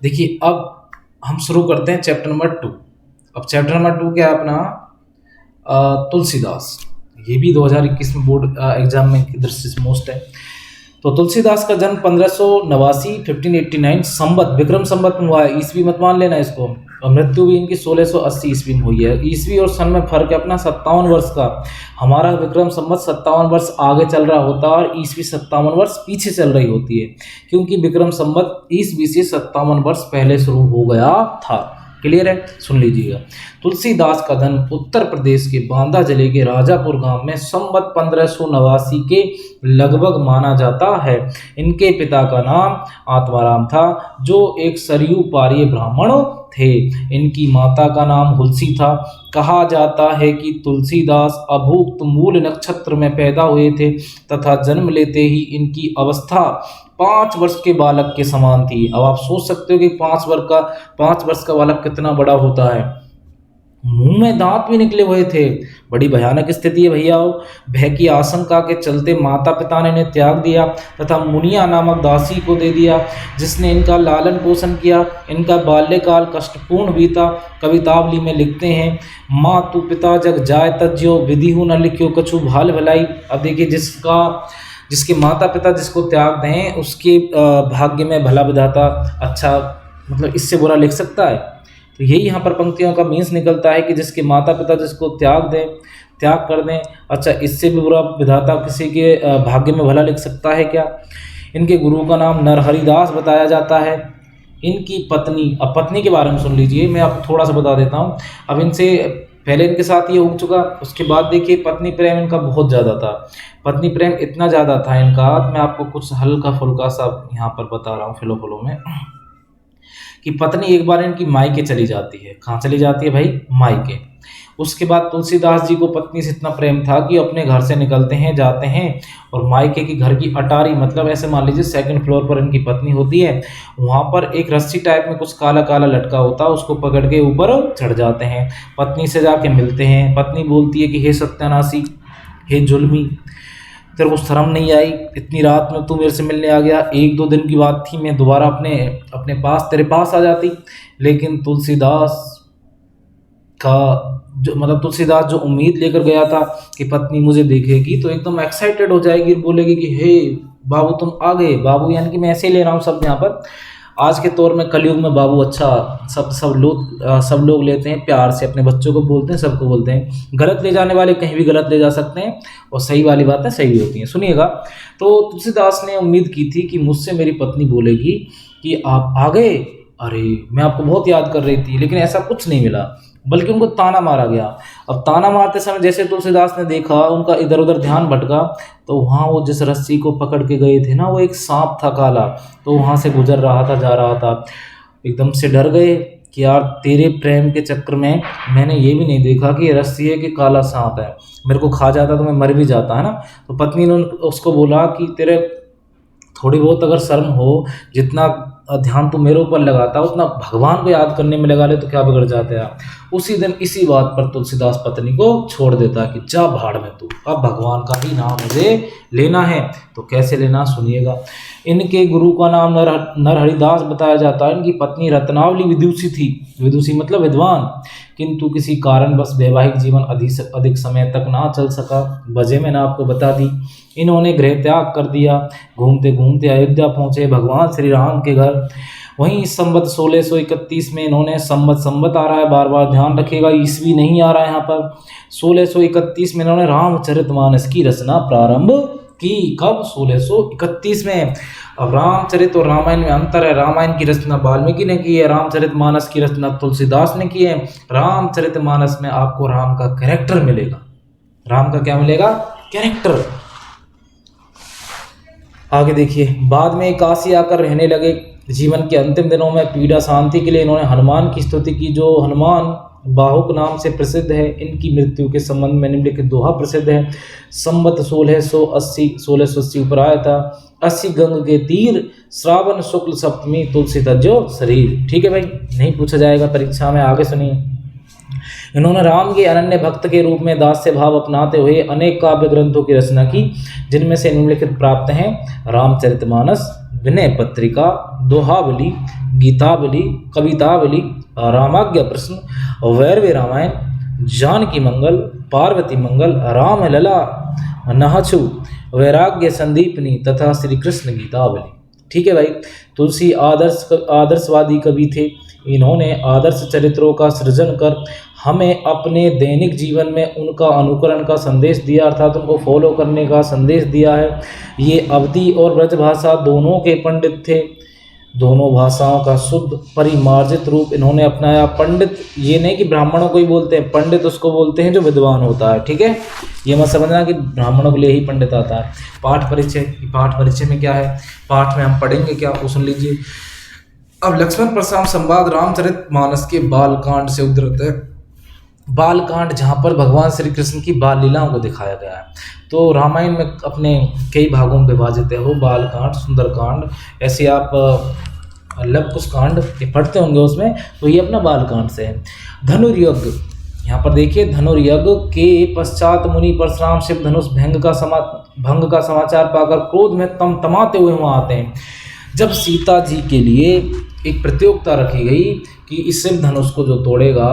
देखिए अब हम शुरू करते हैं चैप्टर नंबर 2। अब चैप्टर नंबर 2 क्या है अपना? तुलसीदास। ये भी 2021 में बोर्ड एग्जाम में की दृष्टि से मोस्ट है। तो तुलसीदास का जन्म 1589 1589 संवत विक्रम संवत में हुआ है। ईस्वी मत मान लेना इसको। और मृत्यु भी इनकी 1680 ईस्वी में हुई है। ईस्वी और सन में फर्क है अपना 57 वर्ष का। हमारा विक्रम संवत 57 वर्ष आगे चल रहा होता है और ईस्वी 57 वर्ष पीछे चल रही होती है, क्योंकि विक्रम संवत ईस्वी से 57 वर्ष पहले शुरू हो गया था। क्लियर है? सुन लीजिएगा। तुलसीदास का जन्म उत्तर प्रदेश के बांदा जिले के राजापुर गांव में संवत 1589 के लगभग माना जाता है। इनके पिता का नाम आत्माराम था, जो एक सरयू पारीय ब्राह्मण थे। इनकी माता का नाम हुलसी था। कहा जाता है कि तुलसीदास अभूक्त मूल नक्षत्र में पैदा हुए थे तथा जन्म लेते ही इनकी अवस्था 5 वर्ष के बालक के समान थी। अब आप सोच सकते हो कि 5 वर्ष का बालक कितना बड़ा होता है। मुंह में दांत भी निकले हुए थे। बड़ी भयानक स्थिति है भैया। भय की आशंका के चलते माता पिता ने इन्हें त्याग दिया तथा मुनिया नामक दासी को दे दिया, जिसने इनका लालन पोषण किया। इनका बाल्यकाल कष्टपूर्ण बीता। कवितावली में लिखते हैं, माँ तू पिता जग जाय तज्यो विधि हूँ न लिखियो कछु भाल भलाई। अब देखिए, जिसके माता पिता जिसको त्याग दें उसके भाग्य में भला विधाता अच्छा, मतलब इससे बुरा लिख सकता है? तो यही यहाँ पर पंक्तियों का मीन्स निकलता है कि जिसके माता पिता जिसको त्याग कर दें, अच्छा इससे भी बुरा विधाता किसी के भाग्य में भला लिख सकता है क्या? इनके गुरु का नाम नरहरिदास बताया जाता है। इनकी पत्नी, अब पत्नी के बारे में सुन लीजिए, मैं आपको थोड़ा सा बता देता हूँ। अब इनसे पहले इनके साथ ये हो चुका, उसके बाद देखिए पत्नी प्रेम इनका बहुत ज़्यादा था। पत्नी प्रेम इतना ज़्यादा था इनका, मैं आपको कुछ हल्का फुल्का सा यहाँ पर बता रहा हूँ फिलो में, कि पत्नी एक बार इनकी मायके चली जाती है। कहाँ चली जाती है भाई? मायके। उसके बाद तुलसीदास जी को पत्नी से इतना प्रेम था कि अपने घर से निकलते हैं, जाते हैं और मायके की घर की अटारी, मतलब ऐसे मान लीजिए 2nd फ्लोर पर इनकी पत्नी होती है, वहाँ पर एक रस्सी टाइप में कुछ काला काला लटका होता है, उसको पकड़ के ऊपर चढ़ जाते हैं। पत्नी से जाके मिलते हैं। पत्नी बोलती है कि हे सत्यानाशी, हे जुल्मी, तेरे को शर्म नहीं आई? इतनी रात में तू मेरे से मिलने आ गया। 1-2 दिन की बात थी, मैं दोबारा अपने पास तेरे पास आ जाती। लेकिन तुलसीदास जो उम्मीद लेकर गया था कि पत्नी मुझे देखेगी तो एकदम एक्साइटेड हो जाएगी, बोलेगी कि हे बाबू तुम आ गए। बाबू यानी कि मैं ऐसे ही ले रहा हूँ शब्द यहाँ पर। आज के तौर में कलयुग में बाबू अच्छा सब लोग लेते हैं, प्यार से अपने बच्चों को बोलते हैं, सबको बोलते हैं। गलत ले जाने वाले कहीं भी गलत ले जा सकते हैं और सही वाली बातें सही भी होती हैं। सुनिएगा। तो तुलसीदास ने उम्मीद की थी कि मुझसे मेरी पत्नी बोलेगी कि आप आ गए, अरे मैं आपको बहुत याद कर रही थी, लेकिन ऐसा कुछ नहीं मिला, बल्कि उनको ताना मारा गया। अब ताना मारते समय जैसे तुलसीदास ने देखा, उनका इधर उधर ध्यान भटका, तो वहाँ वो जिस रस्सी को पकड़ के गए थे ना, वो एक सांप था काला, तो वहाँ से गुजर रहा था, जा रहा था। एकदम से डर गए कि यार तेरे प्रेम के चक्कर में मैंने ये भी नहीं देखा कि ये रस्सी है कि काला सांप है, मेरे को खा जाता तो मैं मर भी जाता, है ना। तो पत्नी ने उसको बोला कि तेरे थोड़ी बहुत अगर शर्म हो, जितना ध्यान तू मेरे ऊपर लगाता उतना भगवान को याद करने में लगा ले तो क्या बिगड़ जाते हैं। उसी दिन इसी बात पर तुलसीदास पत्नी को छोड़ देता कि जा भाड़ में तू, अब भगवान का ही नाम मुझे लेना है। तो कैसे लेना, सुनिएगा। इनके गुरु का नाम नरहरिदास बताया जाता है। इनकी पत्नी रत्नावली विदुषी थी। विदुषी मतलब विद्वान, किंतु किसी कारणवश वैवाहिक जीवन अधिक समय तक ना चल सका। वजह मैंने आपको बता दी। इन्होंने गृह त्याग कर दिया। घूमते घूमते अयोध्या पहुँचे, भगवान श्री राम के घर। वहीं संवत 1631 में इन्होंने संवत आ रहा है, बार बार ध्यान रखिएगा, ईस्वी नहीं आ रहा है यहाँ पर। 1631 में इन्होंने रामचरितमानस की रचना प्रारंभ की। कब? 1631 में। अब रामचरित और रामायण में अंतर है। रामायण की रचना वाल्मीकि ने की है, रामचरितमानस की रचना तुलसीदास ने की है। रामचरितमानस में आपको राम का कैरेक्टर मिलेगा। राम का क्या मिलेगा? कैरेक्टर। आगे देखिए, बाद में काशी आकर रहने लगे। जीवन के अंतिम दिनों में पीड़ा शांति के लिए इन्होंने हनुमान की स्तुति की, जो हनुमान बाहुक नाम से प्रसिद्ध है। इनकी मृत्यु के संबंध में निम्नलिखित दोहा प्रसिद्ध है। संवत 1680 ऊपर आया था। 80 गंग के तीर, श्रावण शुक्ल सप्तमी, तुलसी तज्जो शरीर। ठीक है भाई, नहीं पूछा जाएगा परीक्षा में। आगे सुनिए। इन्होंने राम के अनन्य भक्त के रूप में दास्य भाव अपनाते हुए अनेक काव्य ग्रंथों की रचना की, जिनमें से निम्नलिखित प्राप्त हैं। रामचरितमानस, विनय पत्रिका, दोहावली, गीतावली, कवितावली, रामाज्ञा प्रश्न, वैरवे रामायण, जानकी मंगल, पार्वती मंगल, रामलला, नहचु, वैराग्य संदीपनी तथा श्री कृष्ण गीतावली। ठीक है भाई, तुलसी आदर्शवादी कवि थे। इन्होंने आदर्श चरित्रों का सृजन कर हमें अपने दैनिक जीवन में उनका अनुकरण का संदेश दिया, अर्थात उनको फॉलो करने का संदेश दिया है। ये अवधी और ब्रजभाषा दोनों के पंडित थे। दोनों भाषाओं का शुद्ध परिमार्जित रूप इन्होंने अपनाया। पंडित ये नहीं कि ब्राह्मणों को ही बोलते हैं, पंडित उसको बोलते हैं जो विद्वान होता है। ठीक है, ये मत समझना कि ब्राह्मणों के लिए ही पंडित आता है। पाठ परिचय में क्या है, पाठ में हम पढ़ेंगे क्या, वो सुन लीजिए। अब लक्ष्मण परशुराम संवाद रामचरितमानस के बालकांड से उद्धृत है। बालकांड जहाँ पर भगवान श्री कृष्ण की बाल लीलाओं को दिखाया गया है। तो रामायण में अपने कई भागों में विभाजित है वो, बालकांड, सुंदरकांड, ऐसे आप लव कुश कांड ये पढ़ते होंगे उसमें, तो ये अपना बालकांड से है। धनुर्यज्ञ, यहाँ पर देखिए, धनुर्यज्ञ के पश्चात मुनि परशुराम शिव धनुष भंग का समाचार पाकर क्रोध में तमतमाते हुए वहाँ आते हैं। जब सीता जी के लिए एक प्रतियोगिता रखी गई कि इस शिव धनुष को जो तोड़ेगा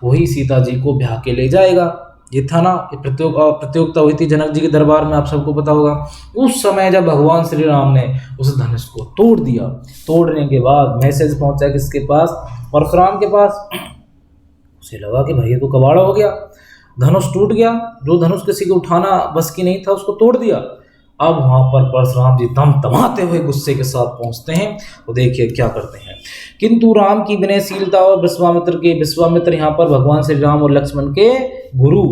वही सीता जी को ब्याह के ले जाएगा, ये था ना, ये प्रतियोगिता हुई थी जनक जी के दरबार में, आप सबको पता होगा। उस समय जब भगवान श्री राम ने उस धनुष को तोड़ दिया, तोड़ने के बाद मैसेज पहुंचा किसके पास, परशुराम के पास। उसे लगा कि भाई ये तो कबाड़ा हो गया, धनुष टूट गया, जो धनुष किसी को उठाना बस की नहीं था उसको तोड़ दिया। अब वहां पर परशुराम जी तमतमाते हुए गुस्से के साथ पहुंचते हैं, तो देखिए क्या करते हैं। किंतु राम की विनयशीलता और विश्वामित्र यहाँ पर भगवान श्री राम और लक्ष्मण के गुरु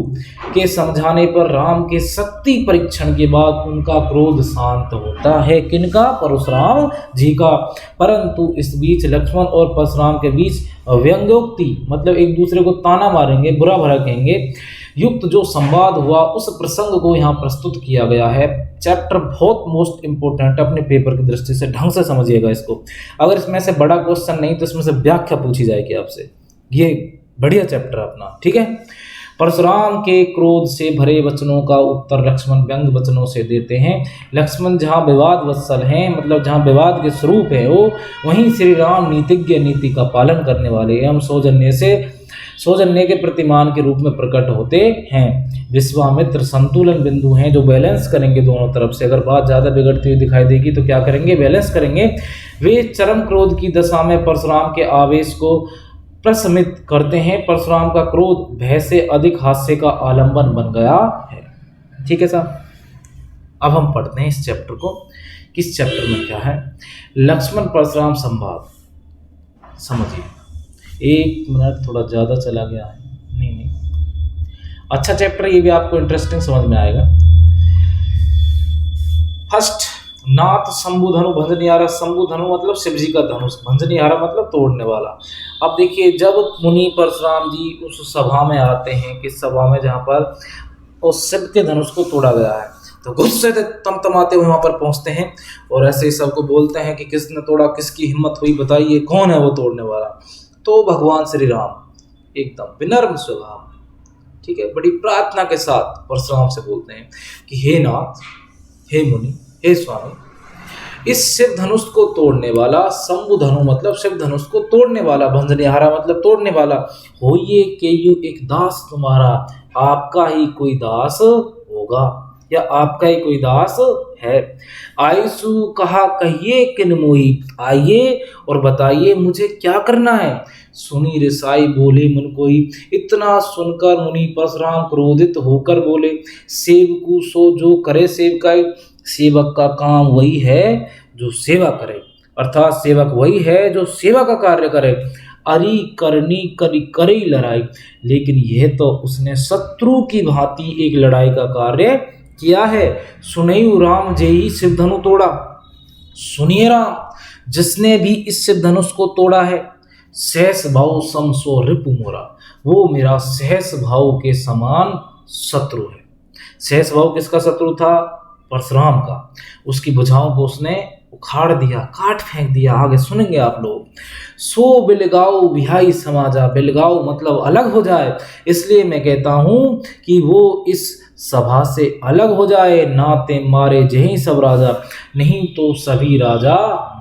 के समझाने पर राम के शक्ति परीक्षण के बाद उनका क्रोध शांत होता है। किनका, परशुराम जी का। परंतु इस बीच लक्ष्मण और परशुराम के बीच व्यंग्योक्ति, मतलब एक दूसरे को ताना मारेंगे, बुरा भला कहेंगे, युक्त जो संवाद हुआ उस प्रसंग को यहाँ प्रस्तुत किया गया है। चैप्टर बहुत मोस्ट इंपोर्टेंट है, अपने पेपर की दृष्टि से ढंग से समझिएगा इसको। अगर इसमें से बड़ा क्वेश्चन नहीं तो इसमें से व्याख्या पूछी जाएगी आपसे, ये बढ़िया चैप्टर है अपना। ठीक है, परशुराम के क्रोध से भरे वचनों का उत्तर लक्ष्मण व्यंग वचनों से देते हैं। लक्ष्मण जहाँ विवाद वत्सल हैं, मतलब जहाँ विवाद के स्वरूप है वो, वहीं श्री राम नीतिज्ञ, नीति का पालन करने वाले एवं सौजन्य के प्रतिमान के रूप में प्रकट होते हैं। विश्वामित्र संतुलन बिंदु हैं जो बैलेंस करेंगे दोनों तरफ से। अगर बात ज़्यादा बिगड़ती हुई दिखाई देगी तो क्या करेंगे, बैलेंस करेंगे। वे चरम क्रोध की दशा में परशुराम के आवेश को प्रशमित करते हैं। परशुराम का क्रोध भय से अधिक हास्य का आलंबन बन गया है। ठीक है साहब, अब हम पढ़ते हैं इस चैप्टर को। किस चैप्टर में क्या है, लक्ष्मण परशुराम संवाद। समझिए, एक मिनट थोड़ा ज़्यादा चला गया है, नहीं, अच्छा चैप्टर, ये भी आपको इंटरेस्टिंग समझ में आएगा। फर्स्ट, नाथ शंभु धनु भंजनियारा। शंभु धनु मतलब शिव जी का धनुष, भंजनियारा मतलब तोड़ने वाला। अब देखिए, जब मुनि परशुराम जी उस सभा में आते हैं, किस सभा में, जहाँ पर उस शिव के धनुष को तोड़ा गया है, तो गुस्से से तमतमाते हुए वहाँ पर पहुँचते हैं और ऐसे ही सबको बोलते हैं कि किसने तोड़ा, किसकी हिम्मत हुई, बताइए कौन है वो तोड़ने वाला। तो भगवान श्री राम एकदम विनम्र स्वभाव, ठीक है, बड़ी प्रार्थना के साथ परशुराम से बोलते हैं कि हे नाथ, हे मुनि, हे स्वामी, इस शिव धनुष को तोड़ने वाला, शंभु धनु मतलब शिव धनुष को तोड़ने वाला, भंजनिहारा मतलब तोड़ने वाला, होइए केयु एक दास तुम्हारा, आपका ही कोई दास होगा या आपका ही कोई दास है। आयसु कहा कहिए किन मोही, आइए और बताइए मुझे क्या करना है। सुनी रिसाई बोले मन कोई। इतना सुनकर मुनि परशुराम क्रोधित होकर बोले, सेवकु सो जो करे सेवकाई। सेवक का काम वही है जो सेवा करे, अर्थात सेवक वही है जो सेवा का कार्य करे। अरी करनी करी करी लड़ाई, लेकिन यह तो उसने शत्रु की भांति एक लड़ाई का कार्य किया है। सुनयु राम जेई शिव धनु तोड़ा। सुनिए राम, जिसने भी इस शिव धनुष को तोड़ा है, सहस भाव समसो रिपु मोरा, वो मेरा सहस भाव के समान शत्रु है। सहस भाव किसका शत्रु था? परशुराम का। उसकी भुजाओं को उसने उखाड़ दिया, काट फेंक दिया। आगे सुनेंगे आप लोग। सो बिलगाओ बिहाई समाजा, बिलगाओ मतलब अलग हो जाए, इसलिए मैं कहता हूँ कि वो इस सभा से अलग हो जाए। नाते मारे जहीं सब राजा, नहीं तो सभी राजा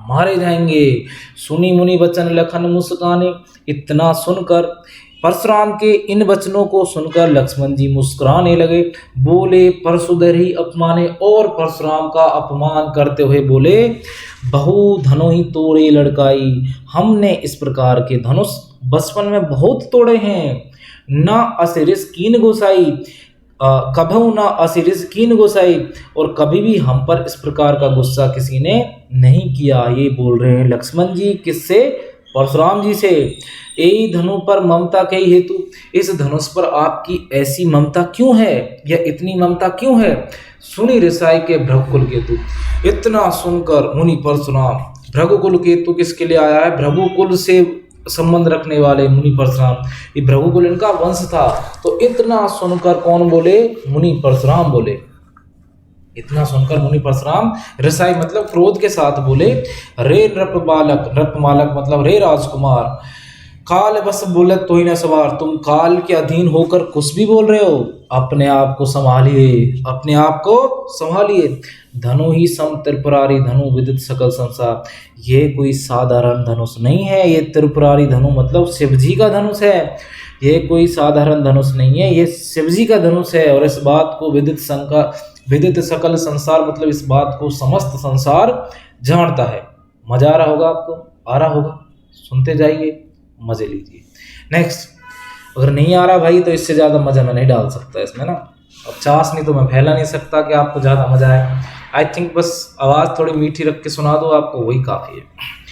मारे जाएंगे। सुनी मुनि वचन लखन मुस्काने, इतना सुनकर परशुराम के इन वचनों को सुनकर लक्ष्मण जी मुस्कुराने लगे। बोले परशुधर ही अपमाने, और परशुराम का अपमान करते हुए बोले, बहु धनुहि तोड़े लड़काई, हमने इस प्रकार के धनुष बचपन में बहुत तोड़े हैं। ना असिरिस कीन गोसाई, कभू ना असिरिस कीन गोसाई, और कभी भी हम पर इस प्रकार का गुस्सा किसी ने नहीं किया। ये बोल रहे हैं लक्ष्मण जी, किससे? परशुराम जी से। यही धनु पर ममता के हेतु, इस धनुष पर आपकी ऐसी ममता क्यों है, या इतनी ममता क्यों है? सुनी रिसाई के भृगुकुल केतु। इतना सुनकर मुनि परशुराम, भृगुकुल केतु किसके लिए आया है? भृगुकुल से संबंध रखने वाले मुनि परशुराम, ये भृगुकुल इनका वंश था। तो इतना सुनकर कौन बोले? मुनि परशुराम बोले। इतना सुनकर मुनि परशुराम रिसाई मतलब क्रोध के साथ बोले, रे नृप बालक, नृप बालक मतलब रे राजकुमार, काल बस बोलत तो ही न सवार, तुम काल के अधीन होकर कुछ भी बोल रहे हो, अपने आप को संभालिए, अपने आप को संभालिए। धनु ही सम त्रिपुरारी धनु विदित सकल संसार, ये कोई साधारण धनुष नहीं है, ये त्रिपुरारी धनु मतलब शिव जी का धनुष है। ये कोई साधारण धनुष नहीं है, ये शिव जी का धनुष है। और इस बात को विदित सकल संसार मतलब इस बात को समस्त संसार जानता है। मजा आ रहा होगा आपको? आ रहा होगा? सुनते जाइए, मजे लीजिए। नेक्स्ट, अगर नहीं आ रहा भाई तो इससे ज़्यादा मज़ा मैं नहीं डाल सकता इसमें ना। अब चाशनी तो मैं फैला नहीं सकता कि आपको ज़्यादा मज़ा आए। आई थिंक बस आवाज़ थोड़ी मीठी रख के सुना दो आपको, वही काफ़ी है।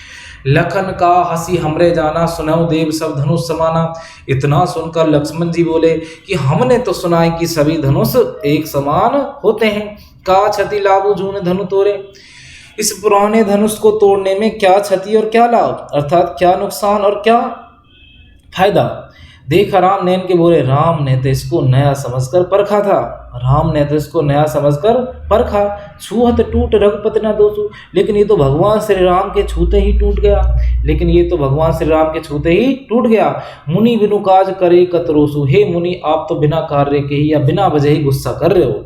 लखन का हंसी हमरे जाना, सुनऊ देव सब धनुष समाना। इतना सुनकर लक्ष्मण जी बोले कि हमने तो सुना है कि सभी धनुष एक समान होते हैं। का क्षति लाभु जून धनु तोड़े, इस पुराने धनुष को तोड़ने में क्या क्षति और क्या लाभ, अर्थात क्या नुकसान और क्या फायदा। देखा राम नैन के बोले, राम ने तो इसको नया समझकर परखा था, राम ने तो इसको नया समझकर परखा। छूहत टूट रघुपति ना दोषु, लेकिन ये तो भगवान श्री राम के छूते ही टूट गया, लेकिन ये तो भगवान श्री राम के छूते ही टूट गया। मुनि बिनु काज करे कतरोसु, हे मुनि आप तो बिना कार्य के ही या बिना वजह ही गुस्सा कर रहे हो।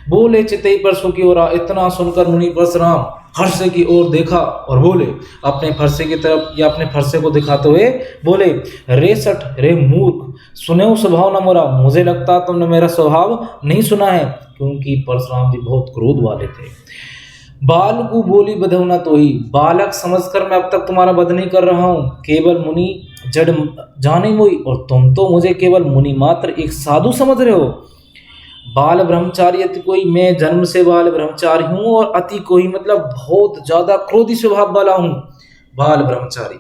बोले चितई परसों की ओर। इतना सुनकर मुनि परशुराम फरसे की ओर देखा और बोले, अपने फरसे की तरफ या अपने फरसे को दिखाते हुए बोले, रे सठ रे मूर्ख, सुने स्वभाव न मोरा, मुझे लगता तुमने मेरा स्वभाव नहीं सुना है, क्योंकि परशुराम जी बहुत क्रोध वाले थे। बाल को बोली बधऊ न तो ही, बालक समझकर मैं अब तक तुम्हारा वध नहीं कर रहा हूँ, केवल मुनि जड़ जाने मोई, और तुम तो मुझे केवल मुनि मात्र एक साधु समझ रहे हो। बाल ब्रह्मचारी अति कोई, मैं जन्म से बाल ब्रह्मचारी हूँ, और अति कोई मतलब बहुत ज्यादा क्रोधी स्वभाव वाला हूँ। बाल ब्रह्मचारी,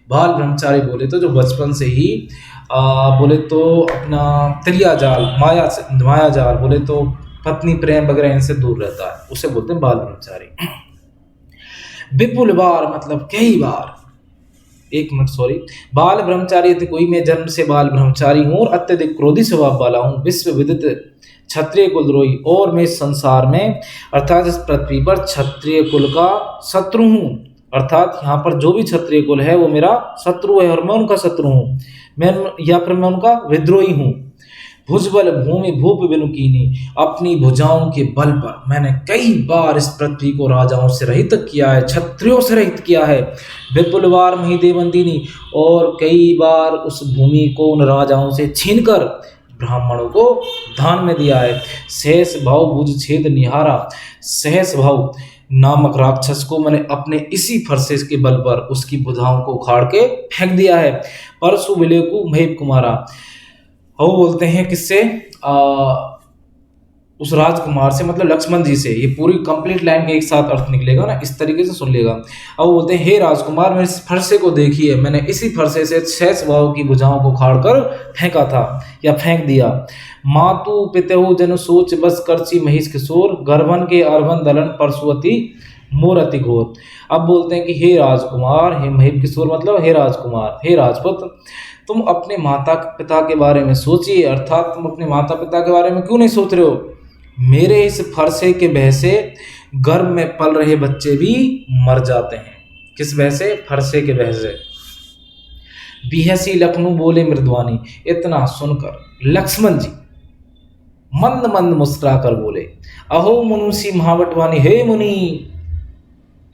बाल ब्रह्मचारी बोले तो जो बचपन से ही बोले तो अपना त्रिया जाल माया जाल बोले तो पत्नी प्रेम वगैरह इनसे दूर रहता है, उसे बोलते हैं बाल ब्रह्मचारी। विपुल बार मतलब कई बार, एक मिनट सॉरी, बाल ब्रह्मचारी अति कोई, मैं जन्म से बाल ब्रह्मचारी हूँ और अत्यधिक क्रोधी स्वभाव वाला हूँ। विश्व विदित क्षत्रिय कुलद्रोही, और मैं इस संसार में अर्थात इस पृथ्वी पर क्षत्रिय कुल का शत्रु हूँ, अर्थात यहाँ पर जो भी क्षत्रिय कुल है वो मेरा शत्रु है और मैं उनका शत्रु हूँ, मैं या फिर मैं उनका विद्रोही हूँ। भुजबल भूमि भूप बिनु कीनी, अपनी भुजाओं के बल पर मैंने कई बार इस पृथ्वी को राजाओं से रहित किया है, क्षत्रियों से रहित किया है। विपुल बार मही देवंदिनी, और कई बार उस भूमि को उन राजाओं से छीनकर ब्राह्मणों को दान में दिया है। सहस भाव भुज छेद निहारा, सहस भाव नामक राक्षस को मैंने अपने इसी फरसे के बल पर उसकी भुजाओं को उखाड़ के फेंक दिया है। परसु विलेकु महेप कुमारा, वो बोलते हैं किससे? उस राजकुमार से मतलब लक्ष्मण जी से। ये पूरी कंप्लीट लाइन का एक साथ अर्थ निकलेगा ना, इस तरीके से सुन लेगा। अब वो बोलते हैं, हे राजकुमार मेरे इस फरसे को देखिए, मैंने इसी फरसे से 6 स्वभाव की भुजाओं को उखाड़ कर फेंका था या फेंक दिया। मातु पितहु जन सोच बस करची महिष किशोर, गर्भन के अर्भन दलन परशुअति मोर अति घोर। अब बोलते हैं कि हे राजकुमार, हे महिष किशोर मतलब हे राजकुमार, हे राजपुत्र, तुम अपने माता पिता के बारे में सोचिए, अर्थात तुम अपने माता पिता के बारे में क्यों नहीं सोच रहे हो? मेरे इस फरसे के भय से गर्भ में पल रहे बच्चे भी मर जाते हैं। किस भय से? फरसे के भय से। बिहसी लखनऊ बोले मृदवानी। इतना सुनकर लक्ष्मण जी मंद मंद मुस्कुरा कर बोले, अहो मनुषी महावटवानी,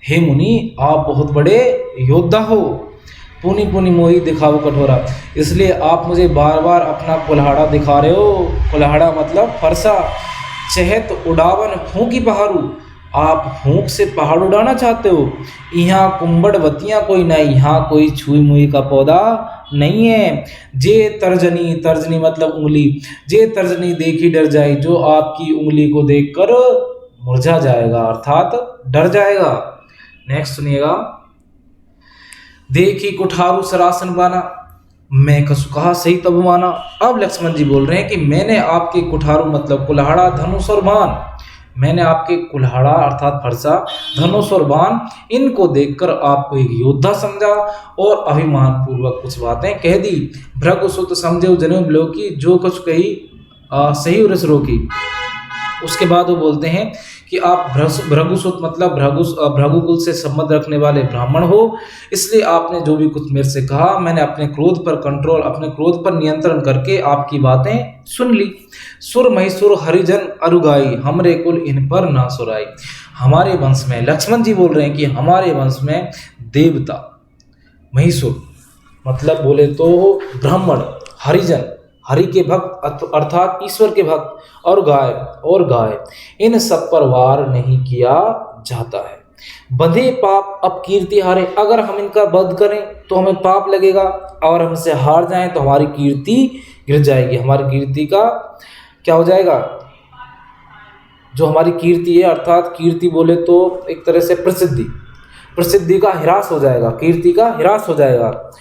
हे मुनि आप बहुत बड़े योद्धा हो, पुनि पुनि मोहि दिखाओ कठोरा। इसलिए आप मुझे बार बार अपना कुल्हाड़ा दिखा रहे हो। कुल्हाड़ा मतलब फरसा। चहत उड़ावन फूंकी पहाड़ू, आप फूंक से पहाड़ उड़ाना चाहते हो। यहाँ कुंबड़वतियाँ कोई नहीं, यहाँ कोई छुई मुई का पौधा नहीं है। जे तर्जनी, तर्जनी मतलब उंगली, जे तर्जनी देखी डर जाए, जो आपकी उंगली को देखकर मुरझा जाएगा अर्थात डर जाएगा। नेक्स्ट सुनिएगा, देखी कुठारू सरासन बाना, मैं कसु कहा सही तब माना। अब लक्ष्मण जी बोल रहे हैं कि मैंने आपके कुठारू मतलब कुल्हाड़ा, धनुष और बाण, मैंने आपके कुल्हाड़ा अर्थात फरसा, धनुष और बाण, इनको देखकर आपको एक योद्धा समझा और अभिमान पूर्वक कुछ बातें कह दी। भृगुसुत समझे जनेऊ बिलो की, जो कुछ कही सही उरस रोकी। उसके बाद वो बोलते हैं कि आप भृगुसुत मतलब भृगुकुल से संबंध रखने वाले ब्राह्मण हो, इसलिए आपने जो भी कुछ मेरे से कहा, मैंने अपने क्रोध पर नियंत्रण करके आपकी बातें सुन ली। सुर महिसुर हरिजन अरुगाई, हमरे कुल इन पर ना सुराई। हमारे वंश में, लक्ष्मण जी बोल रहे हैं कि हमारे वंश में देवता, महिसुर मतलब बोले तो ब्राह्मण, हरिजन हरि के भक्त अर्थात ईश्वर के भक्त, और गाय, इन सब पर वार नहीं किया जाता है। बंधे पाप अब कीर्ति हारे, अगर हम इनका वध करें तो हमें पाप लगेगा, और हमसे हार जाएं तो हमारी कीर्ति गिर जाएगी। हमारी कीर्ति का क्या हो जाएगा, जो हमारी कीर्ति है अर्थात कीर्ति बोले तो एक तरह से प्रसिद्धि का ह्रास हो जाएगा, कीर्ति का ह्रास हो जाएगा।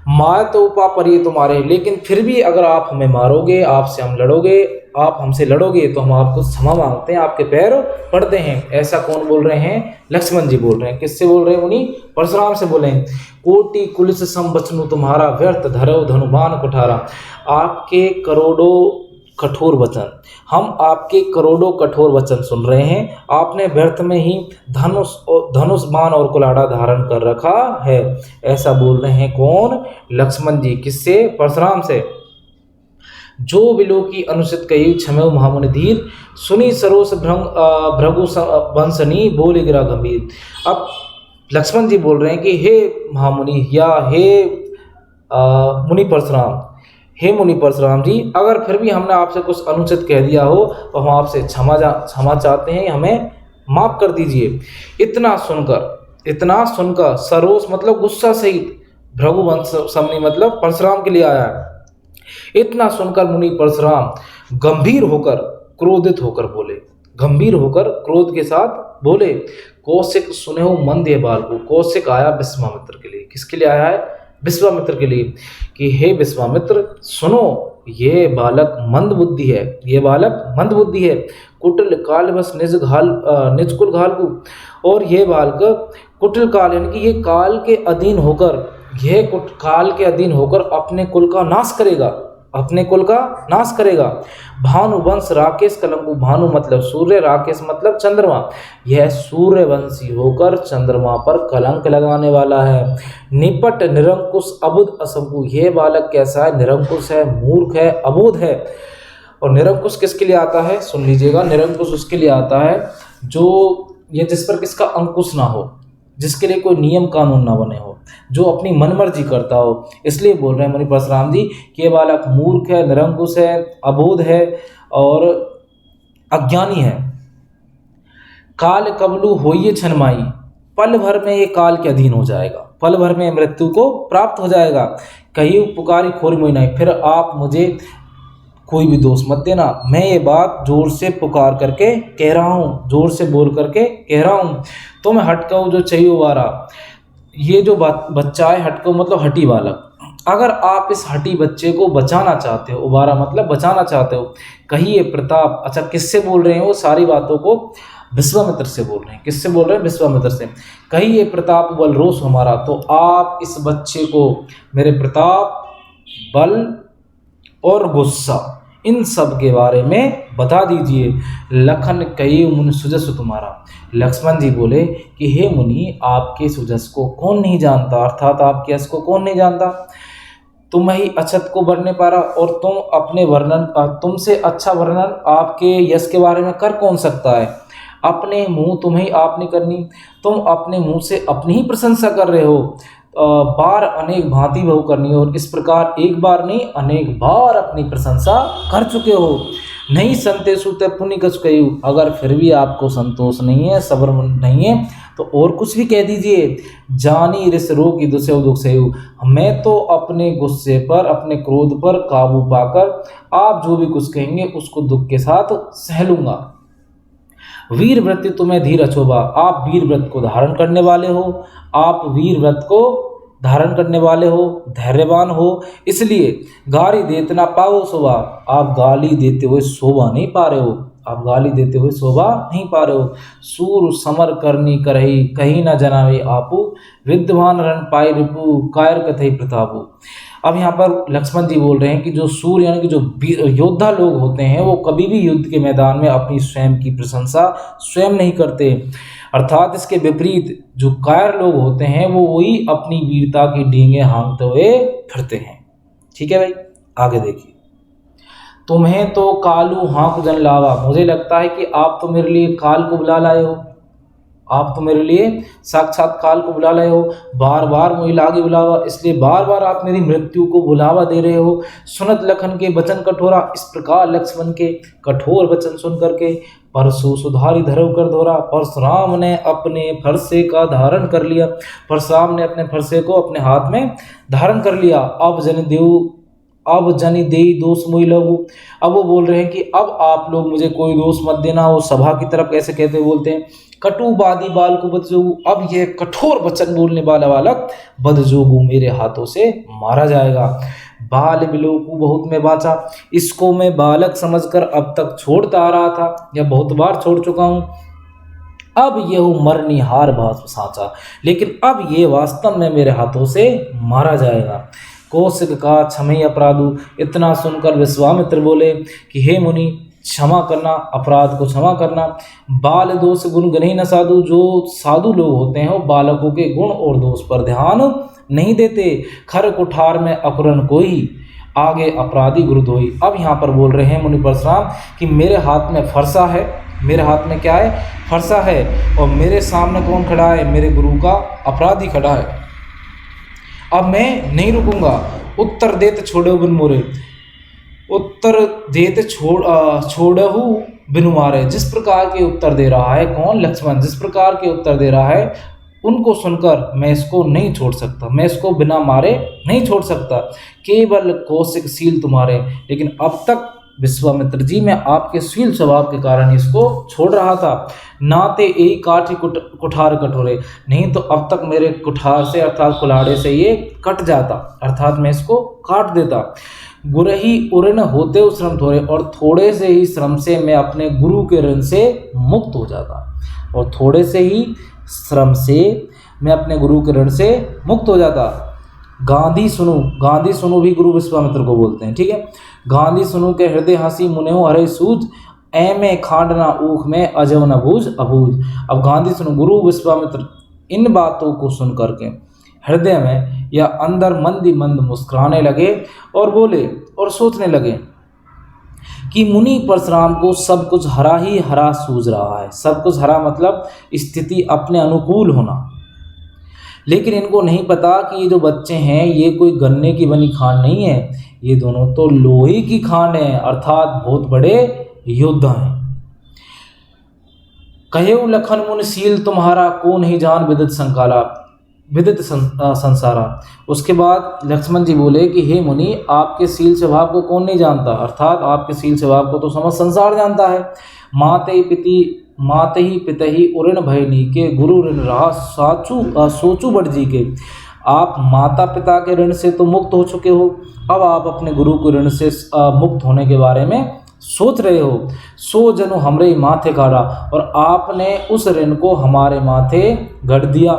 मार तो उपा पर ये तुम्हारे, लेकिन फिर भी अगर आप हमें मारोगे, आप हमसे लड़ोगे तो हम आपको क्षमा मांगते हैं, आपके पैर पड़ते हैं। ऐसा कौन बोल रहे हैं, लक्ष्मण जी बोल रहे हैं। किससे बोल रहे हैं, उन्हीं परशुराम से बोले हैं। कोटि कुलिस सम बचनु तुम्हारा, व्यर्थ धरव धनुबान कुठारा। आपके करोड़ों कठोर वचन, हम आपके करोड़ों कठोर वचन सुन रहे हैं, आपने व्यर्थ में ही धनुष बाण और कुल्हाड़ा धारण कर रखा है। ऐसा बोल रहे हैं कौन, लक्ष्मण जी। किससे, परशुराम से। जो बिलो की अनुचित कही क्षमेव महामुनि धीर, सुनी सरोस भृगु वंशनी बोले गिरा गंभीर। अब लक्ष्मण जी बोल रहे हैं कि हे महामुनि या हे मुनि परशुराम, हे मुनि परशुराम जी, अगर फिर भी हमने आपसे कुछ अनुचित कह दिया हो तो हम आपसे क्षमा चाहते हैं, हमें माफ कर दीजिए। इतना सुनकर सरोस मतलब गुस्सा सहित, भृगुवंश समनी मतलब परशुराम के लिए आया है। इतना सुनकर मुनि परशुराम गंभीर होकर क्रोधित होकर बोले, गंभीर होकर क्रोध के साथ बोले, कौशिक सुनेहु मंद बाल को। कौशिक आया विश्वामित्र के लिए, किसके लिए आया है, विश्वामित्र के लिए, कि हे विश्वामित्र सुनो, ये बालक मंद बुद्धि है, कुटिल काल बस निज कुल घाल को। और ये बालक कुटिल काल यानी कि ये काल के अधीन होकर अपने कुल का नाश करेगा। भानु वंश राकेश कलंकु, भानु मतलब सूर्य, राकेश मतलब चंद्रमा, यह सूर्यवंशी होकर चंद्रमा पर कलंक लगाने वाला है। निपट निरंकुश अबुध असंकु, यह बालक कैसा है, निरंकुश है, मूर्ख है, अबोध है। और निरंकुश किसके लिए आता है, सुन लीजिएगा, निरंकुश उसके लिए आता है जो ये जिस पर किसका अंकुश ना हो, जिसके लिए कोई नियम कानून ना बने हो, जो अपनी मनमर्जी करता हो। इसलिए बोल रहे हैं मुनि परशुराम जी कि ये बालक मूर्ख है, निरंकुश है, अबोध है और अज्ञानी है। काल कबलू होइए छनमाई, पल भर में ये काल के अधीन हो जाएगा, पल भर में मृत्यु को प्राप्त हो जाएगा। कहीं पुकारी खोरी मोई नहीं, फिर आप मुझे कोई भी दोष मत देना, मैं ये बात जोर से पुकार करके कह रहा हूँ, जोर से बोल करके कह रहा हूँ। तो मैं हटकाऊ जो चाहिए वारा, ये जो बच्चा है, हटकाऊ मतलब हटी बालक, अगर आप इस हटी बच्चे को बचाना चाहते हो, उबारा मतलब बचाना चाहते हो, कहिए प्रताप। अच्छा, किससे बोल रहे हैं वो सारी बातों को, विश्वामित्र से बोल रहे हैं। किससे बोल रहे हैं, विश्वामित्र से। कहिए प्रताप बल रोष हमारा, तो आप इस बच्चे को मेरे प्रताप, बल और गुस्सा इन सब के बारे में बता दीजिए। लखन कई मुनि सुजस तुम्हारा, लक्ष्मण जी बोले कि हे मुनि, आपके सुजस को कौन नहीं जानता, अर्थात आपके यश को कौन नहीं जानता। तुम ही अछत को बरने पारा, और तुम अपने वर्णन तुमसे अच्छा वर्णन आपके यश के बारे में कर कौन सकता है। अपने मुंह तुम्हें आपने करनी, तुम अपने मुंह से अपनी ही प्रशंसा कर रहे हो। बार अनेक भांति बहु करनी, और इस प्रकार एक बार नहीं अनेक बार अपनी प्रशंसा कर चुके हो। नहीं संते सुते पुण्य कछ कहूँ, अगर फिर भी आपको संतोष नहीं है, सब्र नहीं है, तो और कुछ भी कह दीजिए। जानी रिस रो की दुसे दुख सहू, मैं तो अपने गुस्से पर, अपने क्रोध पर काबू पाकर आप जो भी कुछ कहेंगे उसको दुख के साथ सह लूंगा। वीर व्रत तुम्हें धीर अछोबा, आप वीर व्रत को धारण करने वाले हो, आप वीर व्रत को धारण करने वाले हो, धैर्यवान हो, इसलिए गाली देते ना पाओ शोभा। आप गाली देते हुए शोभा नहीं पा रहे हो, आप गाली देते हुए शोभा नहीं पा रहे हो। सूर समर करनी करही, कहीं ना जनावे आपू, विद्वान रण पाए रिपु, कायर कथई प्रतापु। अब यहाँ पर लक्ष्मण जी बोल रहे हैं कि जो सूर यानी कि जो योद्धा लोग होते हैं वो कभी भी युद्ध के मैदान में अपनी स्वयं की प्रशंसा स्वयं नहीं करते, अर्थात इसके विपरीत जो कायर लोग होते हैं वो वही अपनी वीरता की डींगे हाँकते हुए फिरते हैं। ठीक है भाई, आगे देखिए। तुम्हें तो कालू हाँक जन लावा, मुझे लगता है कि आप तो मेरे लिए काल को बुला लाए हो, आप तो मेरे लिए साक्षात काल को बुला लाए हो। बार बार मुझे लागे बुलावा, इसलिए बार बार आप मेरी मृत्यु को बुलावा दे रहे हो। सुनत लखन के वचन कठोरा, इस प्रकार लक्ष्मण के कठोर वचन सुन करके परसु सुधारी धरव कर धोरा, परशुराम ने अपने फरसे का धारण कर लिया, परशुराम ने अपने फरसे को अपने हाथ में धारण कर लिया। अब जनि देई दोष मोहि लघु, अब वो बोल रहे हैं कि अब आप लोग मुझे कोई दोष मत देना। वो सभा की तरफ कैसे कहते बोलते हैं, कटुवादी बाल को बदजोगु, अब ये कठोर वचन बोलने वाला बालक बदजोगु मेरे हाथों से मारा जाएगा। बाल बिलोकु बहुत में बाचा, इसको मैं बालक समझकर अब तक छोड़ता आ रहा था या बहुत बार छोड़ चुका हूं। अब यह मरनिहार बात साचा, लेकिन अब ये वास्तव में मेरे हाथों से मारा जाएगा। कौशिक का क्षमय अपराधु, इतना सुनकर विश्वामित्र बोले कि हे मुनि क्षमा करना, अपराध को क्षमा करना। बाल दोष गुण गणही न साधु, जो साधु लोग होते हैं वो बालकों के गुण और दोष पर ध्यान नहीं देते। खर कुठार में अकुरन कोई, आगे अपराधी गुरु धोई। अब यहाँ पर बोल रहे हैं मुनि परशुराम कि मेरे हाथ में फरसा है, मेरे हाथ में क्या है, फरसा है, और मेरे सामने कौन खड़ा है, मेरे गुरु का अपराधी खड़ा है। अब मैं नहीं रुकूंगा। उत्तर देत छोड़ो बिन मोरे, उत्तर देत छोड़हु बिनु मारे। जिस प्रकार के उत्तर दे रहा है कौन, लक्ष्मण, जिस प्रकार के उत्तर दे रहा है उनको सुनकर मैं इसको नहीं छोड़ सकता, मैं इसको बिना मारे नहीं छोड़ सकता। केवल कौशिक शील तुम्हारे, लेकिन अब तक विश्वामित्र जी मैं आपके शील स्वभाव के कारण इसको छोड़ रहा था। नाते एक काठी कुठार कठोरे, नहीं तो अब तक मेरे कुठार से अर्थात कुल्हाड़े से ये कट जाता, अर्थात मैं इसको काट देता। गुरही उऋण होते श्रम थोड़े, और थोड़े से ही श्रम से मैं अपने गुरु के ऋण से मुक्त हो जाता, और थोड़े से ही श्रम से मैं अपने गुरु के ऋण से मुक्त हो जाता। गांधी सुनो भी गुरु विश्वामित्र को बोलते हैं, ठीक है। गांधी सुनो के हृदय हंसी मुनेहु हरे सूझ, ऐमे खांडना ऊख में अजव न बूझ अबूझ। अब गांधी सुनो, गुरु विश्वामित्र इन बातों को सुन करके हृदय में या अंदर मंद मंद मुस्कुराने लगे और बोले और सोचने लगे कि मुनि परशुराम को सब कुछ हरा ही हरा सूझ रहा है। सब कुछ हरा मतलब स्थिति अपने अनुकूल होना, लेकिन इनको नहीं पता कि ये जो बच्चे हैं ये कोई गन्ने की बनी खांड नहीं है, ये दोनों तो लोहे की खांड है, अर्थात बहुत बड़े योद्धा हैं। कहेउ लखन मुनि शील तुम्हारा, को नहीं जान विदित संसारा। उसके बाद लक्ष्मण जी बोले कि हे मुनि, आपके शील स्वभाव को कौन नहीं जानता, अर्थात आपके शील स्वभाव को तो समस्त संसार जानता है। माते ही पिता ही उऋण भयनी के, गुरु ऋण रहा सोचू बड़ जी के। आप माता पिता के ऋण से तो मुक्त हो चुके हो, अब आप अपने गुरु के ऋण से मुक्त होने के बारे में सोच रहे हो। सो जनु हमरे माथे गाड़ा, और आपने उस ऋण को हमारे माथे गढ़ दिया।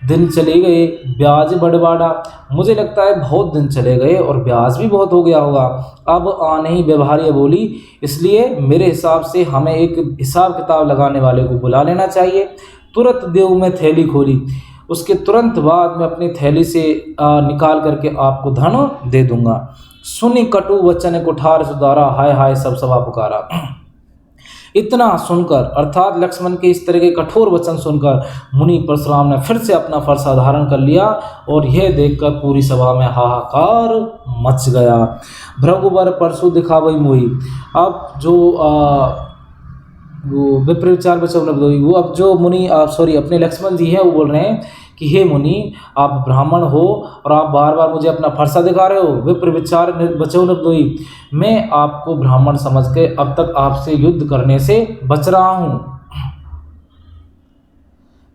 दिन चले गए ब्याज बढ़वाड़ा, मुझे लगता है बहुत दिन चले गए और ब्याज भी बहुत हो गया होगा। अब आने ही व्यवहार्य बोली, इसलिए मेरे हिसाब से हमें एक हिसाब किताब लगाने वाले को बुला लेना चाहिए। तुरंत देव में थैली खोली, उसके तुरंत बाद मैं अपनी थैली से निकाल करके आपको धन दे दूंगा। सुनी कटु वचन कुठार सुधारा, हाय हाय सब सभा पुकारा। इतना सुनकर अर्थात लक्ष्मण के इस तरह के कठोर वचन सुनकर मुनि परशुराम ने फिर से अपना फरसा धारण कर लिया और यह देखकर पूरी सभा में हाहाकार मच गया। भृगुबर परशु दिखावई मोही। अब जो वो विप्र विचार बचव वो अब जो मुनि अपने लक्ष्मण जी हैं वो बोल रहे हैं कि हे मुनि, आप ब्राह्मण हो और आप बार बार मुझे अपना फरसा दिखा रहे हो। विप्र विचार बचव नब्दोई, मैं आपको ब्राह्मण समझ के अब तक आपसे युद्ध करने से बच रहा हूं।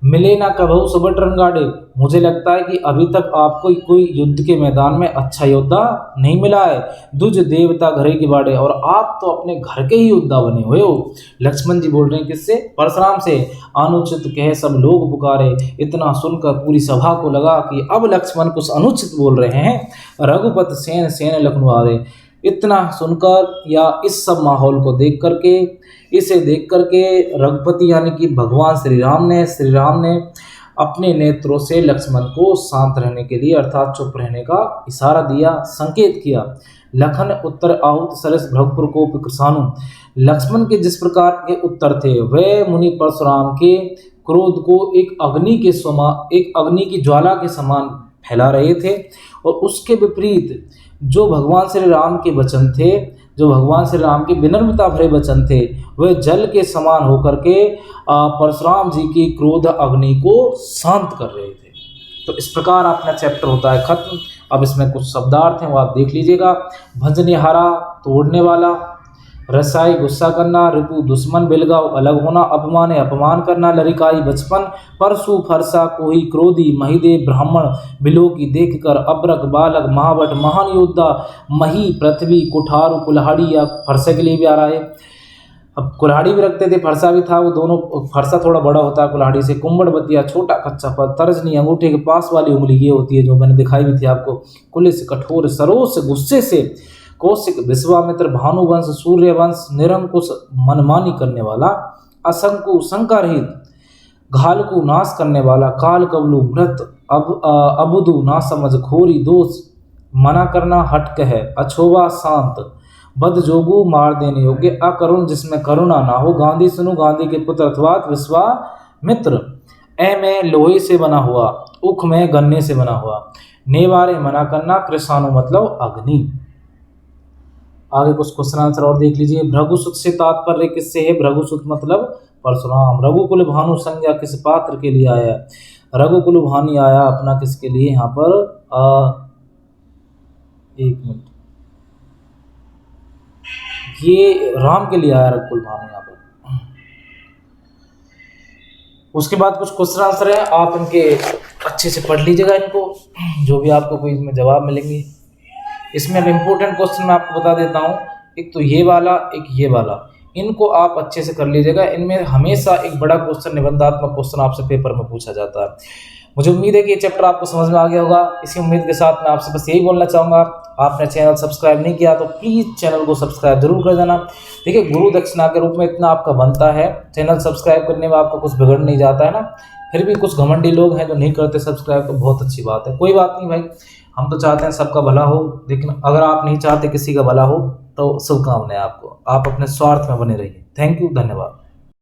मिले ना कभू सुबट रंगाड़े, मुझे लगता है कि अभी तक आपको कोई युद्ध के मैदान में अच्छा योद्धा नहीं मिला है। दुज देवता घरे की बाड़े, और आप तो अपने घर के ही योद्धा बने हुए हो। लक्ष्मण जी बोल रहे हैं किससे? परशुराम से। अनुचित कहे सब लोग पुकारे। इतना सुनकर पूरी सभा को लगा कि अब लक्ष्मण कुछ अनुचित बोल रहे हैं। रघुपत सेन सेन लखनऊ आवे। इतना सुनकर या इस सब माहौल को देख करके, इसे देख करके रघुपति यानी कि भगवान श्री राम ने अपने नेत्रों से लक्ष्मण को शांत रहने के लिए अर्थात चुप रहने का इशारा दिया, संकेत किया। लखन उत्तर आहुत सरस भ्रगपुर को कृषाणु। लक्ष्मण के जिस प्रकार के उत्तर थे वह मुनि परशुराम के क्रोध को एक अग्नि की ज्वाला के समान फैला रहे थे। और उसके विपरीत जो भगवान श्री राम के वचन थे, जो भगवान श्री राम के विनम्रता भरे वचन थे, वह जल के समान होकर के परशुराम जी की क्रोध अग्नि को शांत कर रहे थे। तो इस प्रकार अपना चैप्टर होता है खत्म। अब इसमें कुछ शब्दार्थ हैं वो आप देख लीजिएगा। भंजनिहारा तोड़ने वाला, रसाई गुस्सा करना, रिपु दुश्मन, बिलगाव अलग होना, अपमाने अपमान करना, लरिकाई बचपन, परशु फरसा कोई क्रोधी, महिदेव ब्राह्मण, बिलोकी देख कर, अब्रक बालक, महावट महान योद्धा, मही पृथ्वी, कुठारू कुल्हाड़ी, या फरसे के लिए भी आ रहा है। अब कुल्हाड़ी भी रखते थे, फरसा भी था, वो दोनों फरसा थोड़ा बड़ा होता है कुल्हाड़ी से। कुंबड़ बतिया छोटा कच्चा पद, तर्जनी अंगूठे के पास वाली उंगली ये होती है जो मैंने दिखाई भी थी आपको। कुलिस कठोर, सरोस गुस्से से, कौशिक विश्वामित्र, भानुवंश, सूर्यवंश, निरंकुश मनमानी करने वाला, असंकु शंका रहित, घालकु नाश करने वाला, काल कबलू मृत, अबुदु ना समझ, खोरी दोष मना करना, हटक है, अछोवा शांत, बदजोगु मार देने योग्य, अकरुण जिसमें करुणा ना हो, गांधी सुनु गांधी के पुत्र अर्थात विश्वामित्र, ए में लोहे से बना हुआ, उख में गन्ने से बना हुआ, नेवारे मना करना, कृषाणु मतलब अग्नि। आगे कुछ क्वेश्चन आंसर और देख लीजिए। भृगुसुत से तात्पर्य किससे है? भृगुसुत मतलब परशुराम। रघुकुल भानु संज्ञा किस पात्र के लिए आया? रघुकुल भानु आया अपना किसके लिए यहाँ पर? एक मिनट, ये राम के लिए आया रघुकुल भानु यहाँ पर। उसके बाद कुछ क्वेश्चन आंसर है, आप इनके अच्छे से पढ़ लीजिएगा इनको, जो भी आपको कोई इसमें जवाब मिलेंगे। इसमें अब इम्पोर्टेंट क्वेश्चन मैं आपको बता देता हूँ, एक तो ये वाला, एक ये वाला, इनको आप अच्छे से कर लीजिएगा। इनमें हमेशा एक बड़ा क्वेश्चन, निबंधात्मक क्वेश्चन आपसे पेपर में पूछा जाता है। मुझे उम्मीद है कि ये चैप्टर आपको समझ में आ गया होगा। इसी उम्मीद के साथ मैं आपसे बस यही बोलना चाहूँगा, आपने चैनल सब्सक्राइब नहीं किया तो प्लीज़ चैनल को सब्सक्राइब जरूर कर देना। देखिए, गुरु दक्षिणा के रूप में इतना आपका बनता है, चैनल सब्सक्राइब करने में आपका कुछ बिगड़ नहीं जाता है ना। फिर भी कुछ घमंडी लोग हैं जो नहीं करते सब्सक्राइब, तो बहुत अच्छी बात है। कोई बात नहीं भाई, हम तो चाहते हैं सबका भला हो, लेकिन अगर आप नहीं चाहते किसी का भला हो तो शुभकामनाएं आपको। आप अपने स्वार्थ में बने रहिए। थैंक यू, धन्यवाद।